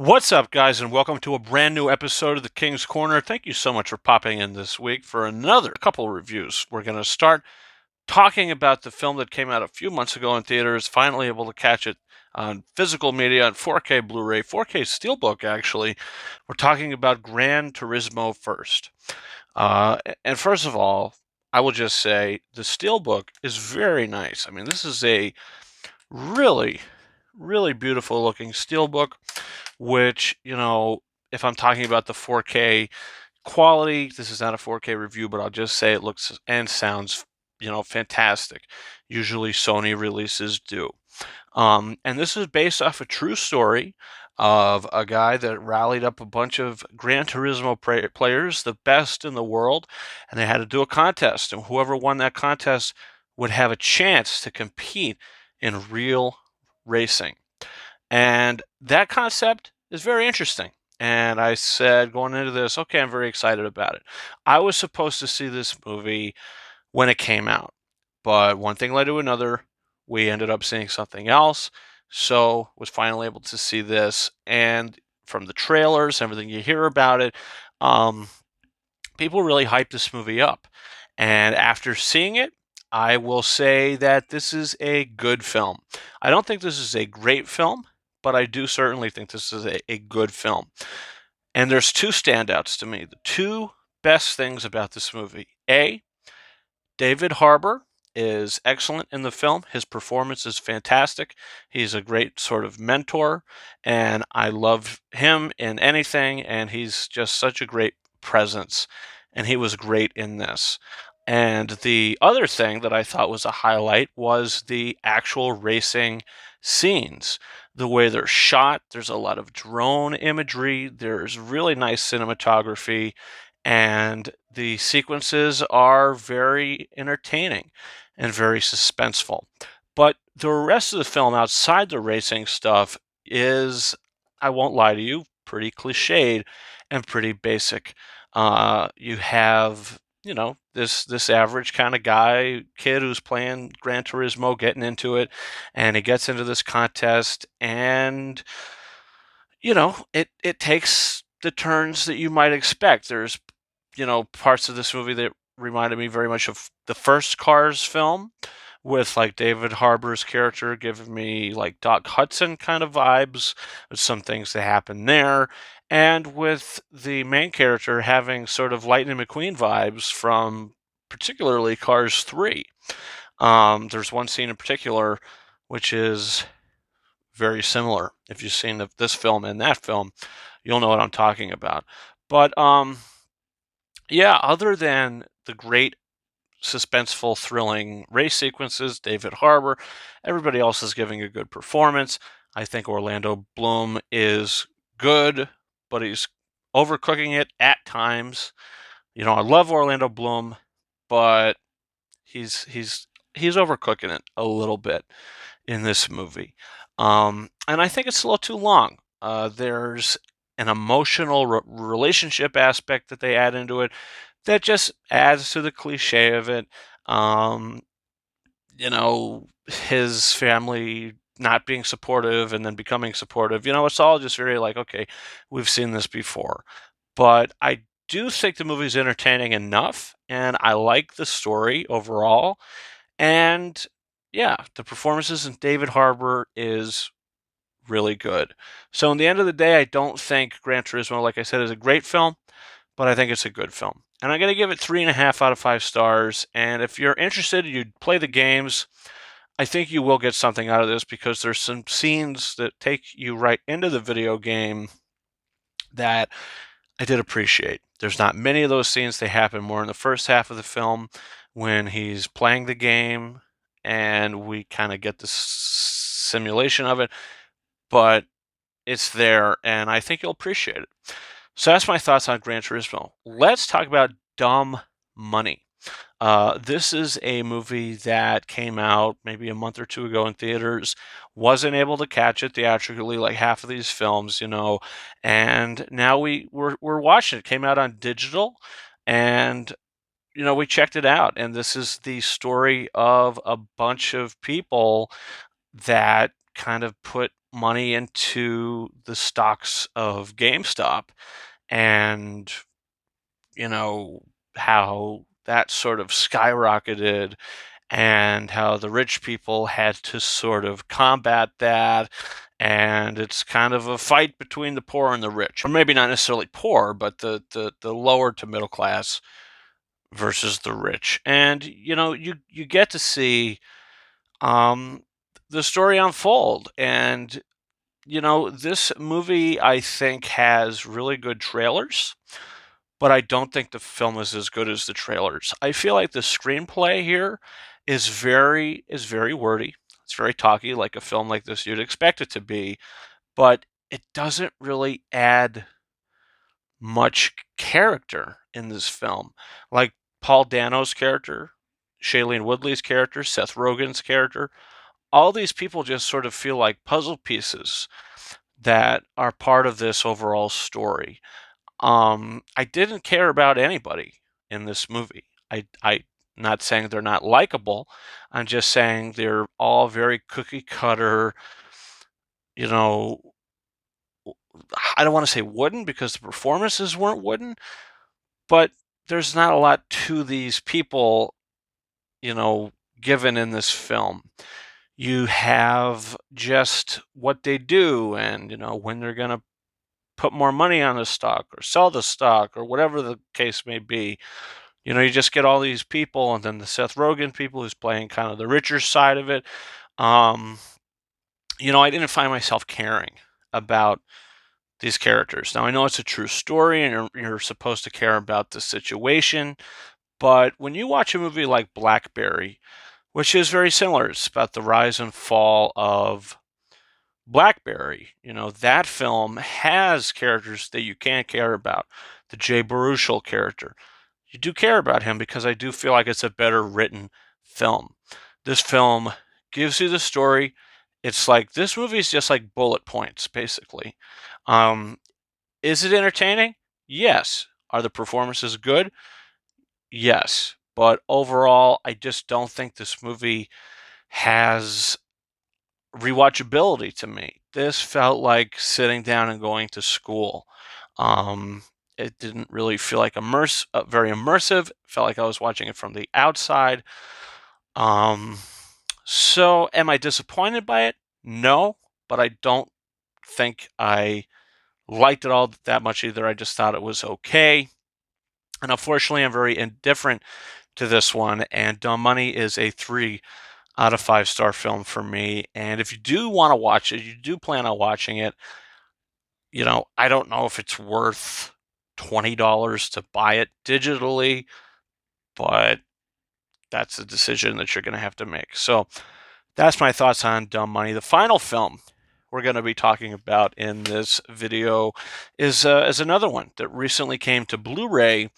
What's up, guys, and welcome to a brand new episode of the King's Corner. Thank you so much for popping in this week for another couple reviews. We're going to start talking about the film that came out a few months ago in theaters, finally able to catch it on physical media, on 4K Blu-ray, 4K Steelbook, actually. We're talking about Gran Turismo first. And first of all, I will just say the Steelbook is very nice. I mean, this is a really, really beautiful looking Steelbook, which, if I'm talking about the 4K quality, this is not a 4K review, but I'll just say it looks and sounds, fantastic. Usually Sony releases do. And this is based off a true story of a guy that rallied up a bunch of Gran Turismo players, the best in the world, and they had to do a contest. And whoever won that contest would have a chance to compete in real racing. And that concept is very interesting. And I said, going into this, okay, I'm very excited about it. I was supposed to see this movie when it came out, but one thing led to another. We ended up seeing something else, so was finally able to see this. And from the trailers, everything you hear about it, um, people really hyped this movie up. And after seeing it, I will say that this is a good film. I don't think this is a great film, but I do certainly think this is a good film. And there's two standouts to me. The two best things about this movie. A, David Harbour is excellent in the film. His performance is fantastic. He's a great sort of mentor, and I love him in anything, and he's just such a great presence, and he was great in this. And the other thing that I thought was a highlight was the actual racing scenes. The way they're shot, there's a lot of drone imagery, there's really nice cinematography, and the sequences are very entertaining and very suspenseful. But the rest of the film outside the racing stuff is, I won't lie to you, pretty cliched and pretty basic. You have, this average kind of guy, kid who's playing Gran Turismo, getting into it, and he gets into this contest, and it takes the turns that you might expect. There's parts of this movie that reminded me very much of the first Cars film, with like David Harbour's character giving me like Doc Hudson kind of vibes, with some things that happen there, and with the main character having sort of Lightning McQueen vibes from particularly Cars 3. There's one scene in particular which is very similar. If you've seen this film and that film, you'll know what I'm talking about. But yeah, other than the great suspenseful, thrilling race sequences, David Harbour, everybody else is giving a good performance. I think Orlando Bloom is good, but he's overcooking it at times. I love Orlando Bloom, but he's overcooking it a little bit in this movie. And I think it's a little too long. There's an emotional relationship aspect that they add into it that just adds to the cliche of it. Um, his family not being supportive and then becoming supportive. It's all just very like, okay, we've seen this before. But I do think the movie's entertaining enough, and I like the story overall. And yeah, the performances in David Harbour is really good. So in the end of the day, I don't think Gran Turismo, like I said, is a great film, but I think it's a good film. And I'm going to give it 3.5 out of 5 stars. And if you're interested, you'd play the games. I think you will get something out of this because there's some scenes that take you right into the video game that I did appreciate. There's not many of those scenes. They happen more in the first half of the film when he's playing the game and we kind of get the simulation of it, but it's there and I think you'll appreciate it. So that's my thoughts on Gran Turismo. Let's talk about Dumb Money. This is a movie that came out maybe a month or two ago in theaters. Wasn't able to catch it theatrically like half of these films, and now we're watching it. Came out on digital, and we checked it out. And this is the story of a bunch of people that kind of put money into the stocks of GameStop, and you know how that sort of skyrocketed, and how the rich people had to sort of combat that. And it's kind of a fight between the poor and the rich, or maybe not necessarily poor, but the lower to middle class versus the rich. And you get to see um, the story unfold. And this movie, I think, has really good trailers, but I don't think the film is as good as the trailers. I feel like the screenplay here is very wordy. It's very talky, like a film like this you'd expect it to be, but it doesn't really add much character in this film. Like Paul Dano's character, Shailene Woodley's character, Seth Rogen's character, all these people just sort of feel like puzzle pieces that are part of this overall story. I didn't care about anybody in this movie. I not saying they're not likable. I'm just saying they're all very cookie cutter. You know, I don't want to say wooden because the performances weren't wooden, but there's not a lot to these people, you know, given in this film. You have just what they do, and when they're going to put more money on the stock or sell the stock or whatever the case may be. You just get all these people, and then the Seth Rogen people who's playing kind of the richer side of it. Um, I didn't find myself caring about these characters. Now I know it's a true story, and you're supposed to care about the situation, but when you watch a movie like Blackberry, which is very similar, it's about the rise and fall of BlackBerry. That film has characters that you can't care about. The Jay Baruchel character. You do care about him because I do feel like it's a better written film. This film gives you the story. It's like this movie is just like bullet points, basically. Um, is it entertaining? Yes. Are the performances good? Yes. But overall, I just don't think this movie has rewatchability to me. This felt like sitting down and going to school. Um, it didn't really feel like very immersive. It felt like I was watching it from the outside. Um, so, am I disappointed by it? No, but I don't think I liked it all that much either. I just thought it was okay. And unfortunately, I'm very indifferent to this one. And Dumb Money is a 3 out of 5 star film for me. And if you do want to watch it, you do plan on watching it, I don't know if it's worth $20 to buy it digitally, but that's a decision that you're going to have to make. So that's my thoughts on Dumb Money. The final film we're going to be talking about in this video is another one that recently came to Blu-ray.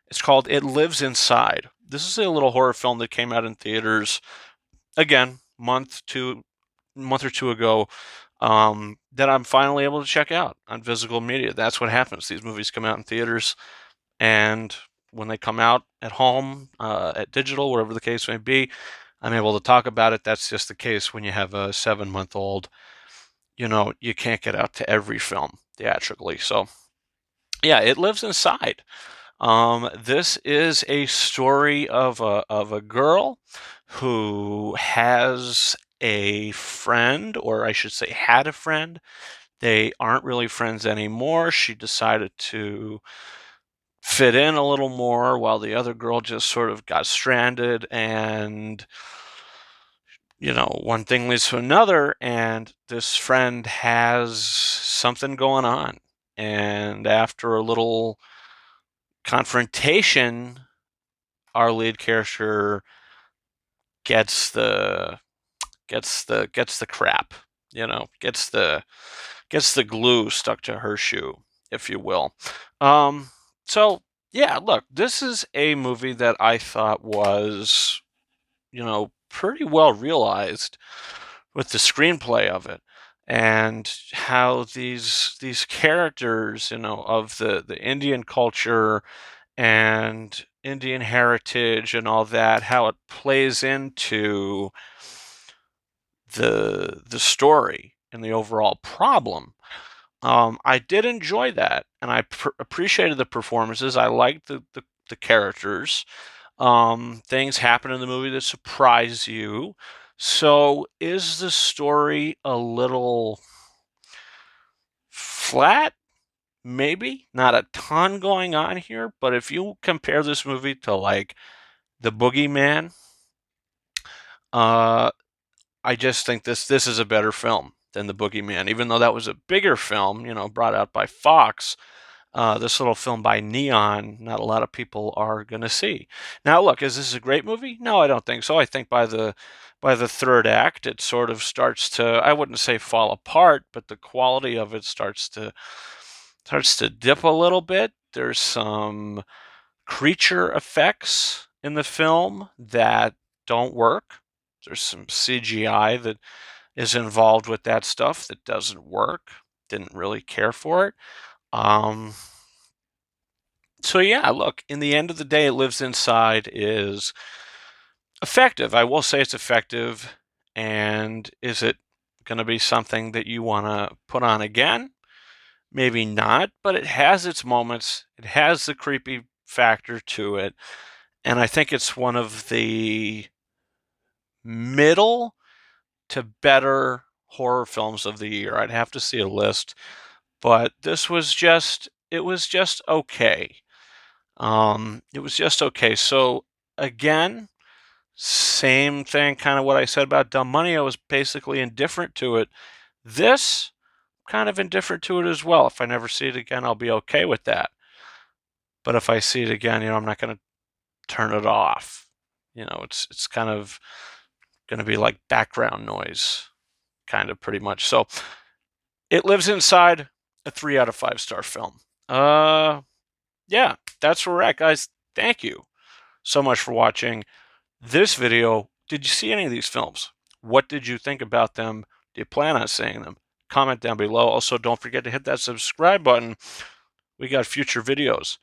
It's called It Lives Inside. This is a little horror film that came out in theaters, again, month or two ago, that I'm finally able to check out on physical media. That's what happens. These movies come out in theaters, and when they come out at home, at digital, whatever the case may be, I'm able to talk about it. That's just the case when you have a 7-month-old. You can't get out to every film theatrically. So, yeah, It Lives Inside. This is a story of a girl who has a friend, or I should say, had a friend. They aren't really friends anymore. She decided to fit in a little more while the other girl just sort of got stranded. And, one thing leads to another, and this friend has something going on. And after a little confrontation, our lead character gets the crap, gets the glue stuck to her shoe, if you will. So yeah, look, this is a movie that I thought was, pretty well realized with the screenplay of it, and how these characters, of the Indian culture and Indian heritage and all that, how it plays into the story in the overall problem. I did enjoy that, and I appreciated the performances. I liked the characters. Things happen in the movie that surprise you. So, is the story a little flat? Maybe. Not a ton going on here, but if you compare this movie to, like, The Boogeyman, uh, I just think this is a better film than The Boogeyman, even though that was a bigger film, brought out by Fox. This little film by Neon, not a lot of people are going to see. Now, look, is this a great movie? No, I don't think so. I think by the third act, it sort of starts to, I wouldn't say fall apart, but the quality of it starts to dip a little bit. There's some creature effects in the film that don't work. There's some CGI that is involved with that stuff that doesn't work. Didn't really care for it. Um, so yeah, look, in the end of the day, It Lives Inside is effective. I will say it's effective. And is it going to be something that you want to put on again? Maybe not, but it has its moments. It has the creepy factor to it. And I think it's one of the middle to better horror films of the year. I'd have to see a list, but it was just okay. It was just okay. So again, same thing, kind of what I said about Dumb Money. I was basically indifferent to it. This, kind of indifferent to it as well. If I never see it again, I'll be okay with that. But if I see it again, I'm not going to turn it off. It's kind of going to be like background noise, kind of pretty much. So It Lives Inside, a 3 out of 5 star film. Yeah, that's where we're at, guys. Thank you so much for watching this video. Did you see any of these films? What did you think about them? Do you plan on seeing them? Comment down below. Also, don't forget to hit that subscribe button. We got future videos,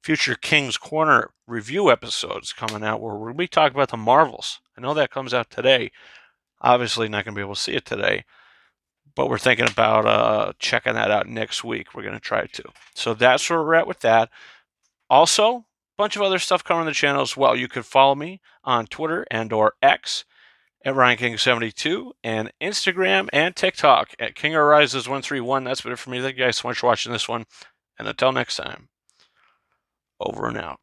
future King's Corner review episodes coming out where we talk about the Marvels. I know that comes out today. Obviously, not going to be able to see it today, but we're thinking about checking that out next week. We're going to try to. So that's where we're at with that. Also, a bunch of other stuff coming on the channel as well. You can follow me on Twitter and or X at RyanKing72 and Instagram and TikTok at KingArises131. That's been it for me. Thank you guys so much for watching this one. And until next time, over and out.